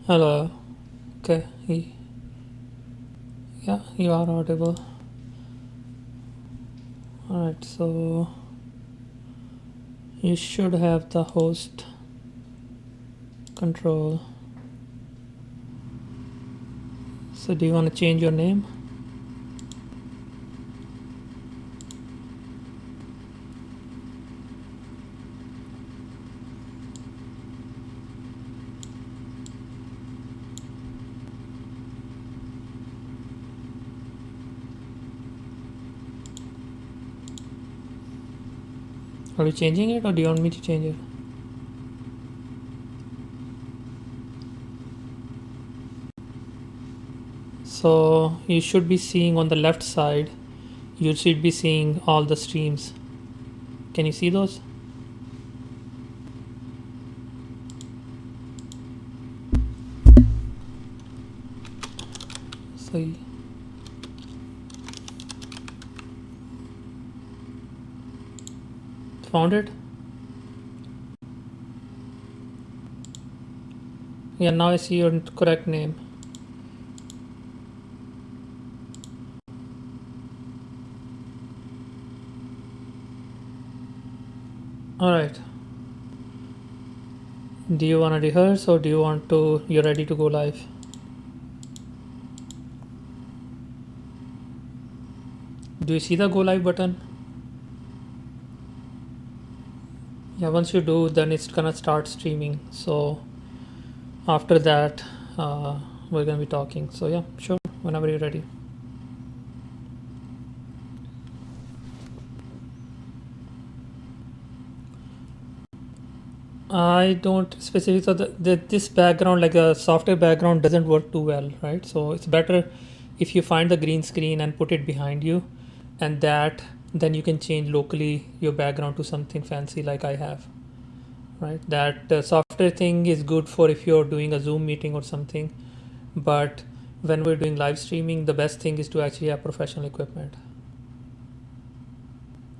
Hello. Okay. Yeah, you are audible. Alright, so you should have the host control. So do you want to change your name? Are you changing it or do you want me to change it? So you should be seeing on the left side, you should be seeing all the streams. Can you see those? So found it? Yeah, now I see your correct name. Alright. Do you want to rehearse or do you want to, you're ready to go live? Do you see the go live button? Yeah, once you do, then it's gonna start streaming. So after that, we're gonna be talking. So yeah, sure, whenever you're ready. I don't specifically, so this background, like a software background, doesn't work too well, right? So it's better if you find the green screen and put it behind you, and that then you can change locally your background to something fancy like I have, right? That software thing is good for if you're doing a Zoom meeting or something, but when we're doing live streaming, the best thing is to actually have professional equipment.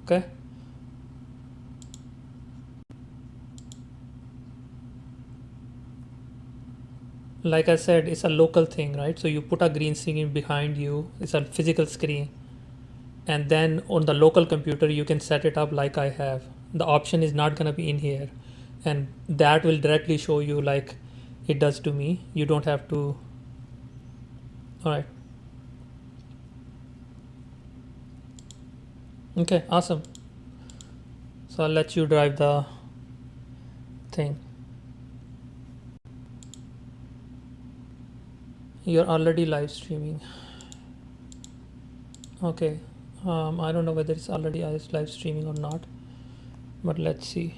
Okay. Like I said, it's a local thing, right? So you put a green screen behind you, it's a physical screen, and then on the local computer you can set it up like I have. The option is not going to be in here, and that will directly show you like it does to me. You don't have to. All right. Okay, awesome. So I'll let you drive the thing. You're already live streaming. Okay. I don't know whether it's already live streaming or not, but let's see.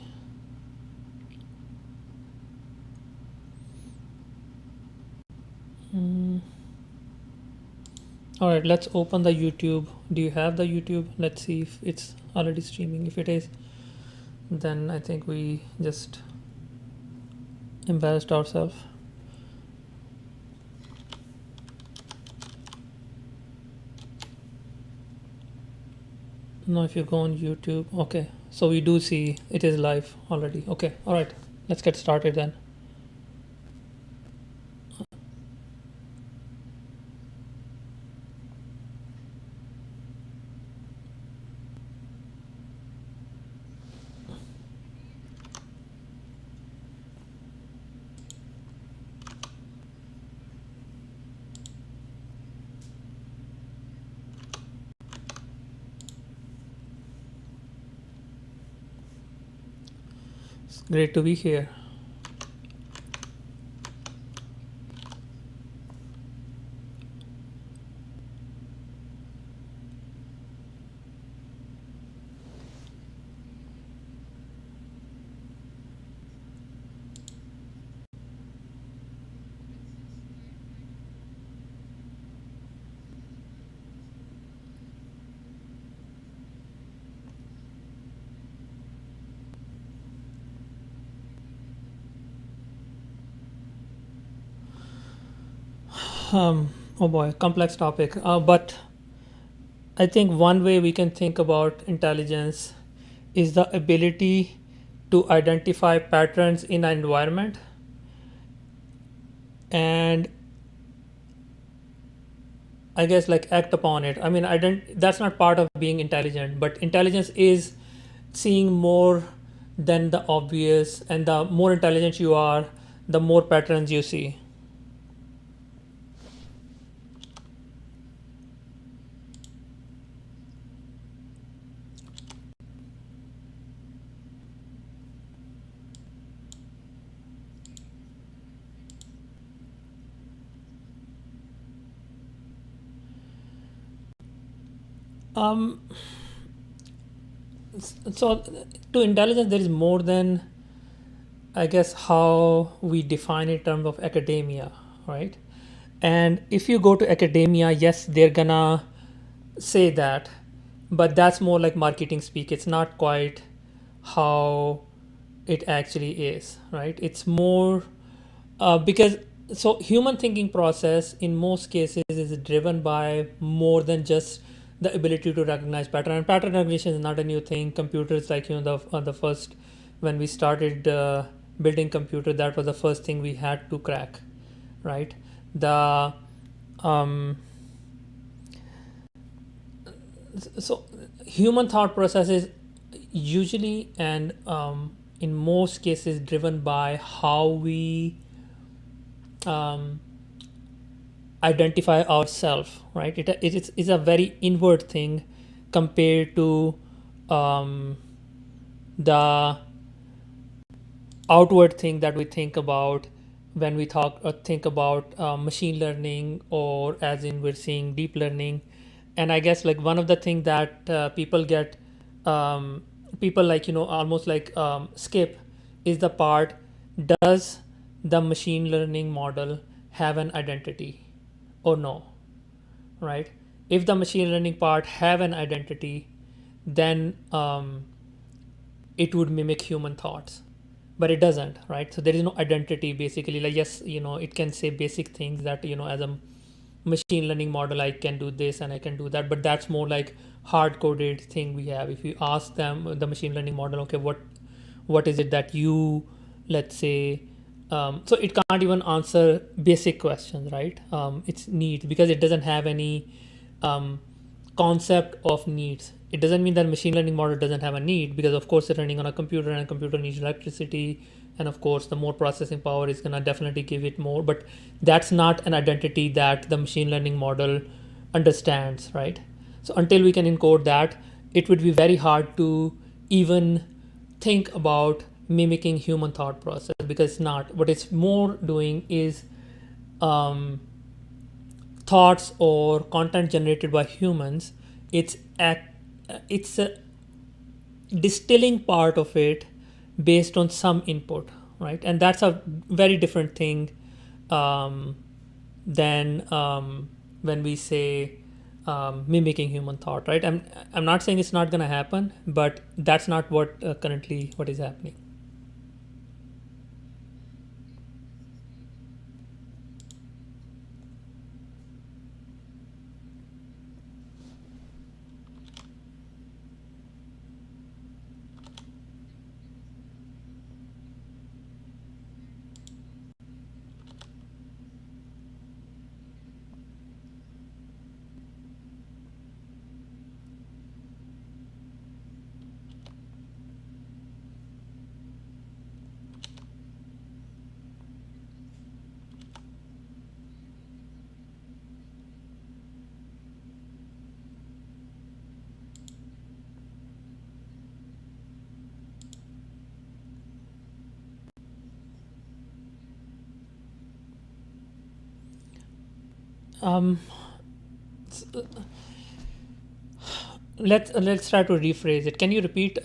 All right, let's open the YouTube. Do you have the YouTube? Let's see if it's already streaming. If it is, then I think we just embarrassed ourselves. Now if you go on YouTube, okay, so we do see it is live already. Okay, all right, let's get started then. It's great to be here. Oh boy, complex topic. But I think one way we can think about intelligence is the ability to identify patterns in an environment and I guess like act upon it. I mean, I don't. That's not part of being intelligent, but intelligence is seeing more than the obvious, and the more intelligent you are, the more patterns you see. Um, so to intelligence, there is more than, I guess, how we define in terms of academia, right? And if you go to academia, yes, they're gonna say that, but that's more like marketing speak. It's not quite how it actually is, right? It's more because so human thinking process in most cases is driven by more than just the ability to recognize pattern. And pattern recognition is not a new thing. Computers, like the first, when we started building computer, that was the first thing we had to crack, right? The um, so human thought process is usually and in most cases driven by how we um, identify ourselves, right? It is a very inward thing compared to um, the outward thing that we think about when we talk or think about machine learning, or as in we're seeing deep learning. And I guess like one of the things that people get people like almost like skip is the part, does the machine learning model have an identity or no, right? If the machine learning part have an identity, then it would mimic human thoughts, but it doesn't, right? So there is no identity basically. Like yes, it can say basic things that as a machine learning model I can do this and I can do that, but that's more like hard coded thing we have. If you ask them, the machine learning model, okay, what is it that you, let's say, so it can't even answer basic questions, right? It's needs because it doesn't have any um, concept of needs. It doesn't mean that machine learning model doesn't have a need, because of course it's running on a computer and a computer needs electricity, and of course the more processing power is going to definitely give it more, but that's not an identity that the machine learning model understands, right? So until we can encode that, it would be very hard to even think about mimicking human thought process, because it's not. What it's more doing is um, thoughts or content generated by humans. It's a distilling part of it based on some input, right? And that's a very different thing um, than when we say mimicking human thought, right? I'm not saying it's not going to happen, but that's not what currently what is happening. Um, let's try to rephrase it. Can you repeat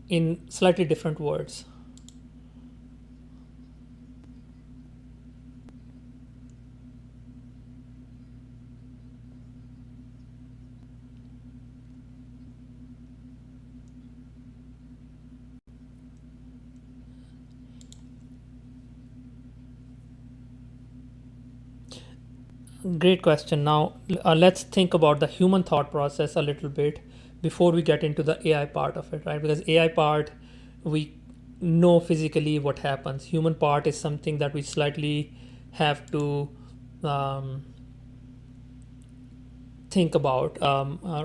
in slightly different words? Great question. Now, let's think about the human thought process a little bit before we get into the AI part of it, right? Because AI part, we know physically what happens. Human part is something that we slightly have to um, think about,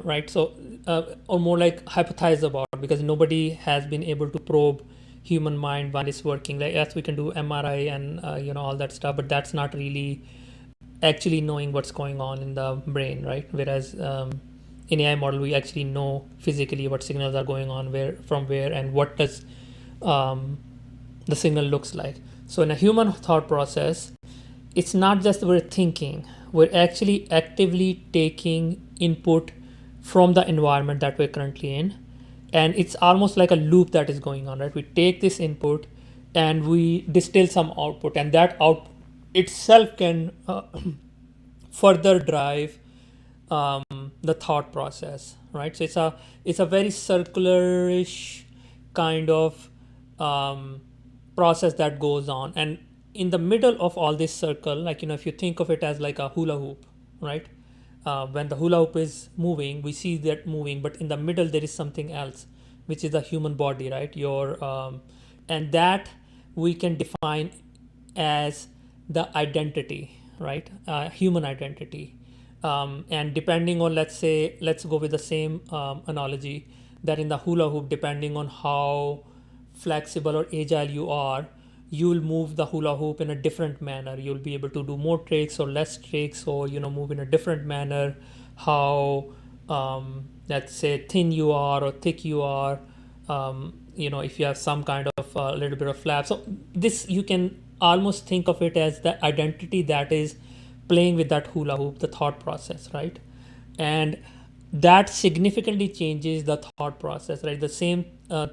right? So, or more like hypothesize about, because nobody has been able to probe human mind when it's working. Like, yes, we can do MRI and all that stuff, but that's not really actually knowing what's going on in the brain, right? Whereas in AI model, we actually know physically what signals are going on, where from where, and what does um, the signal looks like. So in a human thought process, it's not just we're thinking, we're actually actively taking input from the environment that we're currently in. And it's almost like a loop that is going on, right? We take this input and we distill some output, and that output itself can further drive the thought process, right? So it's a very circularish kind of um, process that goes on, and in the middle of all this circle, like if you think of it as like a hula hoop, right? When the hula hoop is moving, we see that moving, but in the middle there is something else, which is the human body, right? And that we can define as the identity, right? Human identity. And depending on, let's go with the same analogy, that in the hula hoop, depending on how flexible or agile you are, you'll move the hula hoop in a different manner. You'll be able to do more tricks or less tricks, or move in a different manner. How let's say thin you are or thick you are, if you have some kind of a little bit of flap. So this, you can almost think of it as the identity that is playing with that hula hoop, the thought process, right? And that significantly changes the thought process, right? The same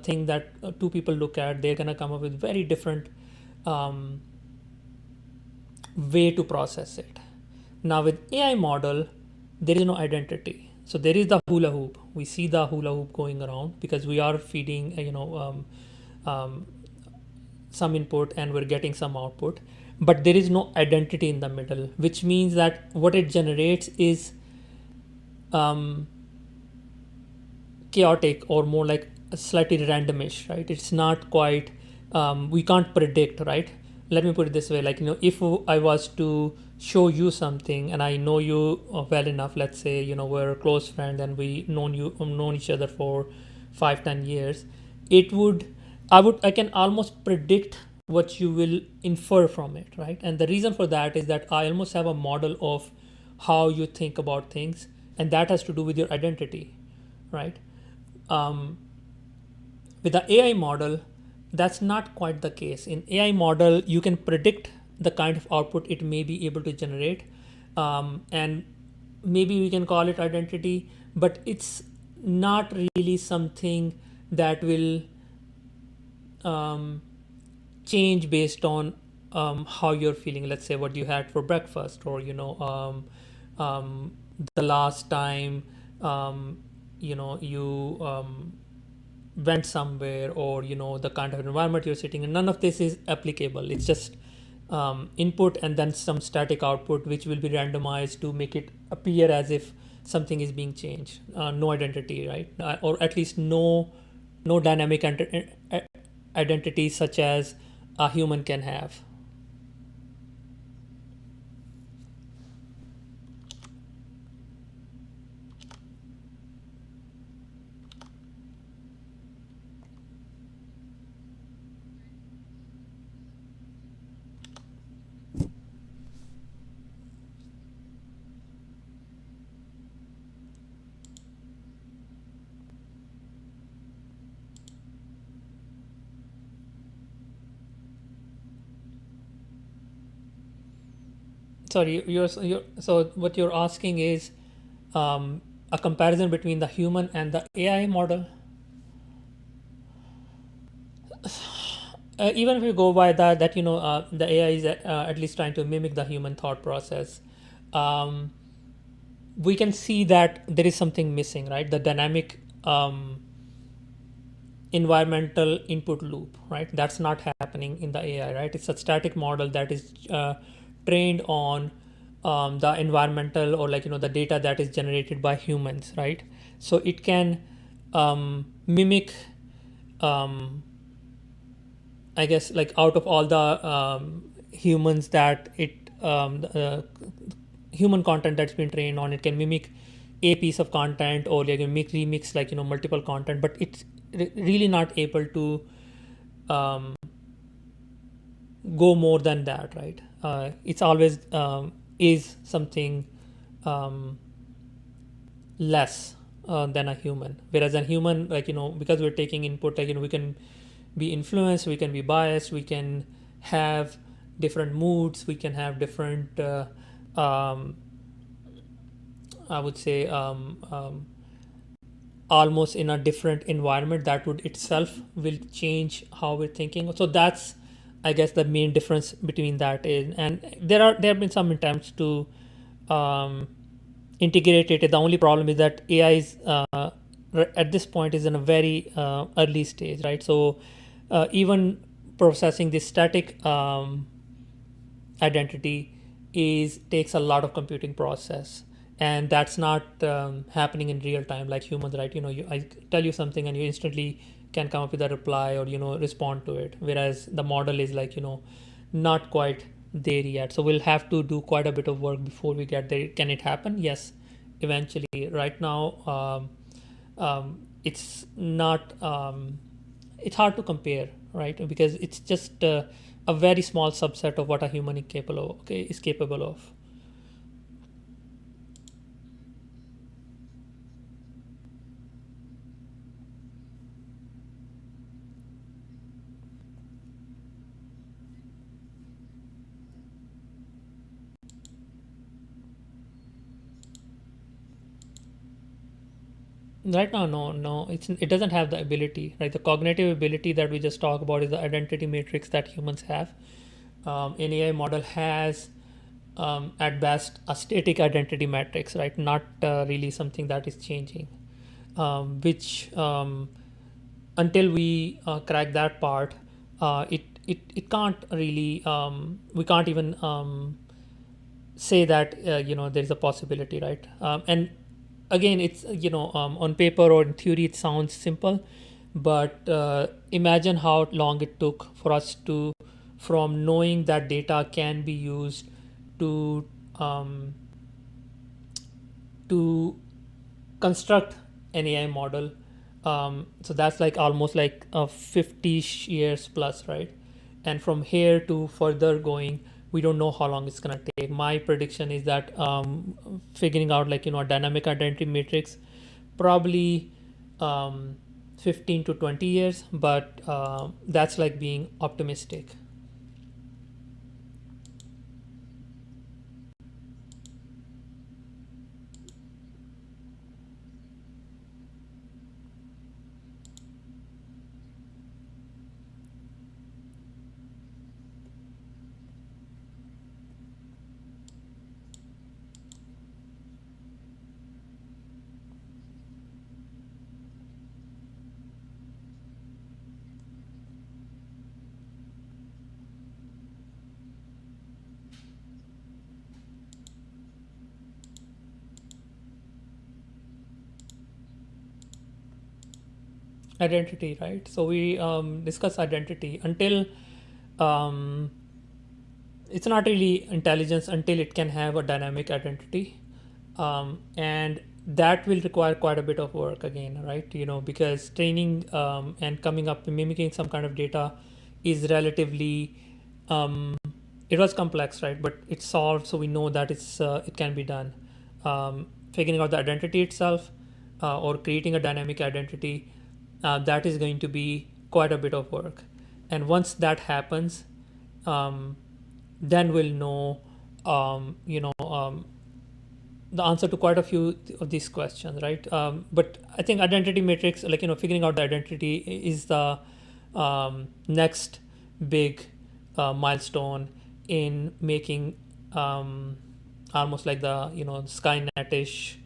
thing that two people look at, they're going to come up with very different um, way to process it. Now with AI model, there is no identity. So there is the hula hoop. We see the hula hoop going around because we are feeding, um, some input and we're getting some output, but there is no identity in the middle, which means that what it generates is um, chaotic, or more like slightly randomish, right? It's not quite, we can't predict, right? Let me put it this way, like, if I was to show you something and I know you well enough, let's say, we're a close friend and we known each other for 5-10 years, it would, I can almost predict what you will infer from it, right? And the reason for that is that I almost have a model of how you think about things, and that has to do with your identity, right? um, with the AI model, that's not quite the case. In AI model, you can predict the kind of output it may be able to generate, and maybe we can call it identity, but it's not really something that will um, change based on how you're feeling. Let's say what you had for breakfast, or the last time you went somewhere, or the kind of environment you're sitting in. None of this is applicable. It's just input and then some static output, which will be randomized to make it appear as if something is being changed. No identity, right? Or at least no dynamic identity such as a human can have. Sorry, so what you're asking is a comparison between the human and the AI model. Even if you go by that the AI is at least trying to mimic the human thought process, um, we can see that there is something missing, right? The dynamic environmental input loop, right? That's not happening in the AI, right? It's a static model that is trained on the environmental, or the data that is generated by humans, right? So it can mimic um, I guess like out of all the humans that human content that's been trained on, it can mimic a piece of content, or you can make remix like multiple content, but it's really not able to um, go more than that, right? It's always is something um, less than a human. Whereas a human, like because we're taking input, like we can be influenced, we can be biased, we can have different moods, we can have different um, I would say almost in a different environment that would itself will change how we're thinking. So that's, I guess, the main difference between that is. And there have been some attempts to um, integrate it. The only problem is that AI is at this point is in a very early stage, right? So even processing this static identity is takes a lot of computing process, and that's not happening in real time like humans, right? I tell you something and you instantly can come up with a reply, or respond to it, whereas the model is like not quite there yet. So we'll have to do quite a bit of work before we get there. Can it happen? Yes, eventually. Right now it's not it's hard to compare, right? Because it's just a very small subset of what a human is capable of. Okay, is capable of. Right now, no, it doesn't have the ability, right? The cognitive ability that we just talked about is the identity matrix that humans have. An AI model has, at best, a static identity matrix, right? Not really something that is changing, which until we crack that part, it can't really, we can't even say that there's a possibility, right? And again, it's on paper or in theory it sounds simple, but imagine how long it took for us to, from knowing that data can be used to um, to construct an AI model. So that's like almost like 50 years plus, right? And from here to further going, we don't know how long it's gonna take. My prediction is that figuring out like a dynamic identity matrix, probably um, 15 to 20 years, but that's like being optimistic. Identity, right? So we discuss identity until um, it's not really intelligence until it can have a dynamic identity, and that will require quite a bit of work again, right? Because training and coming up mimicking some kind of data is relatively um, it was complex, right? But it's solved, so we know that it can be done. Figuring out the identity itself, or creating a dynamic identity, that is going to be quite a bit of work. And once that happens, um, then we'll know the answer to quite a few of these questions, right? But I think identity matrix, like figuring out the identity is the next big milestone in making almost like the Skynet-ish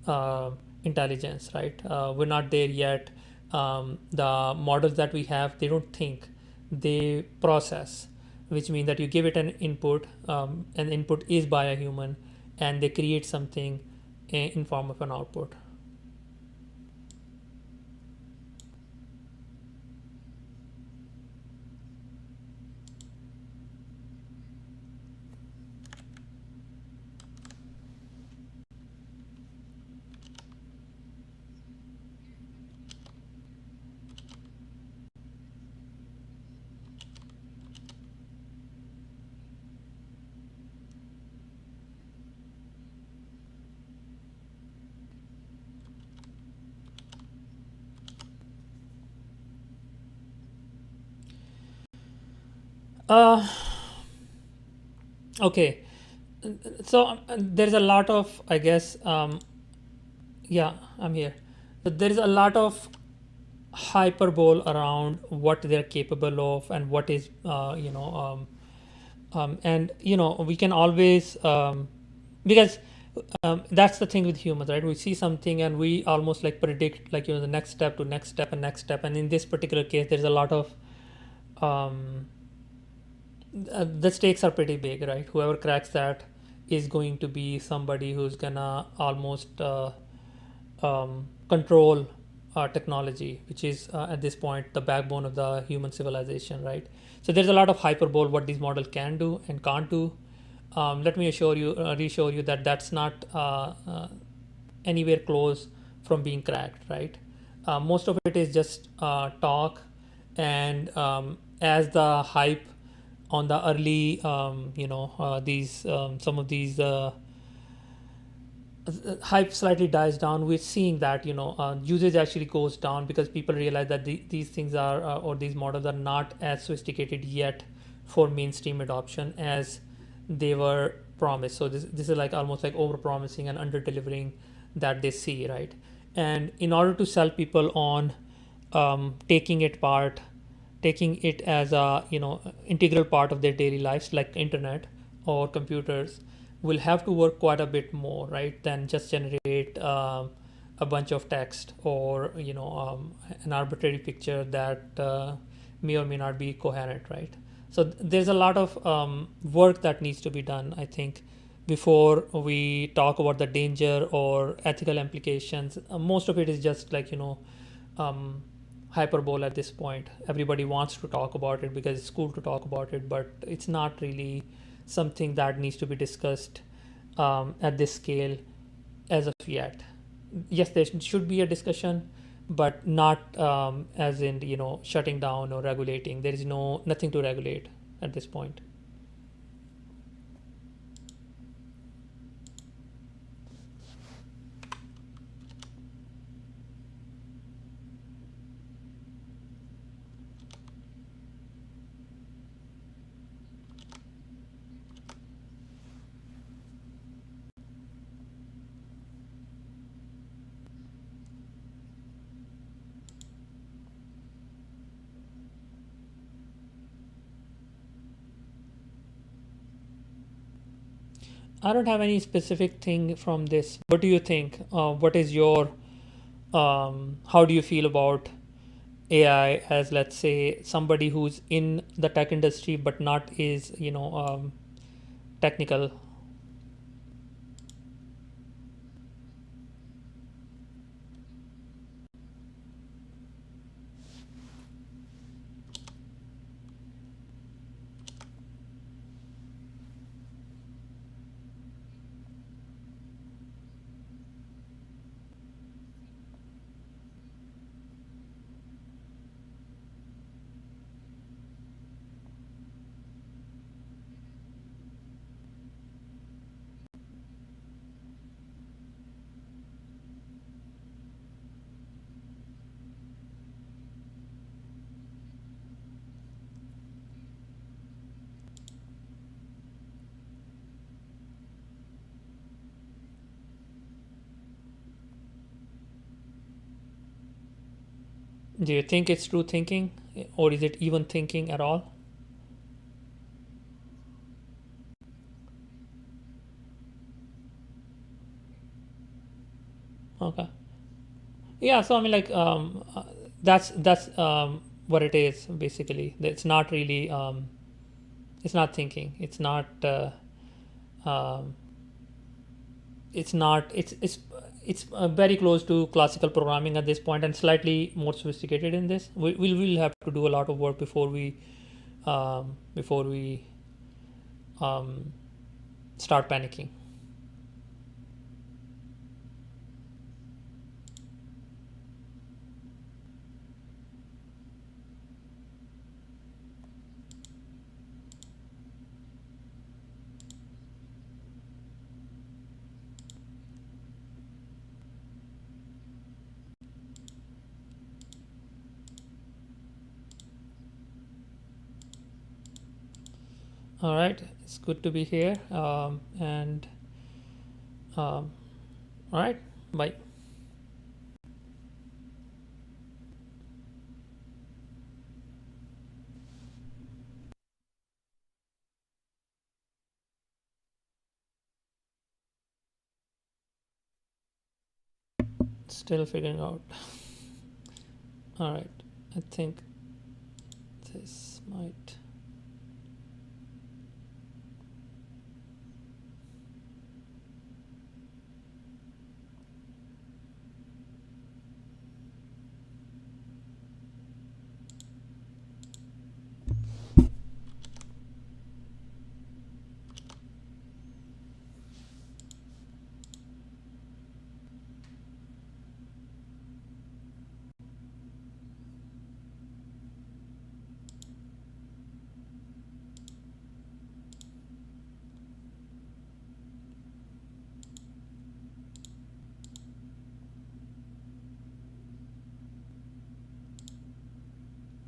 uh, intelligence, right? We're not there yet. The models that we have, they don't think, they process, which means that you give it an input, and the input is by a human, and they create something in form of an output. Uh, okay. So there's a lot of, I guess, yeah, I'm here. So there is a lot of hyperbole around what they're capable of and what is, and we can always, because that's the thing with humans, right? We see something and we almost like predict, like the next step to next step and next step. And in this particular case, there's a lot of um, the stakes are pretty big, right? Whoever cracks that is going to be somebody who's gonna almost control technology, which is at this point the backbone of the human civilization, right? So there's a lot of hyperbole what these models can do and can't do. Let me reassure you that that's not anywhere close from being cracked, right? Most of it is just talk, and as the hype on the early, these some of these hype slightly dies down, we're seeing that usage actually goes down because people realize that these things are or these models are not as sophisticated yet for mainstream adoption as they were promised. So this is like almost like over promising and under delivering that they see, right? And in order to sell people on taking it as a integral part of their daily lives like internet or computers, will have to work quite a bit more, right, than just generate a bunch of text or an arbitrary picture that may or may not be coherent, right? So there's a lot of work that needs to be done, I think, before we talk about the danger or ethical implications. Most of it is just like um, hyperbole at this point. Everybody wants to talk about it because it's cool to talk about it, but it's not really something that needs to be discussed at this scale as of yet. Yes, there should be a discussion, but not as in shutting down or regulating. There is nothing to regulate at this point. I don't have any specific thing from this. What do you think? What is your how do you feel about AI as, let's say, somebody who's in the tech industry but not is technical? Do you think it's true thinking, or is it even thinking at all? Okay. Yeah. So I mean, like, that's what it is basically. It's not really. It's not thinking. Um, it's not. It's very close to classical programming at this point, and slightly more sophisticated in this. We will have to do a lot of work before we um, start panicking. All right, it's good to be here. And all right, bye. Still figuring out. All right, I think this might.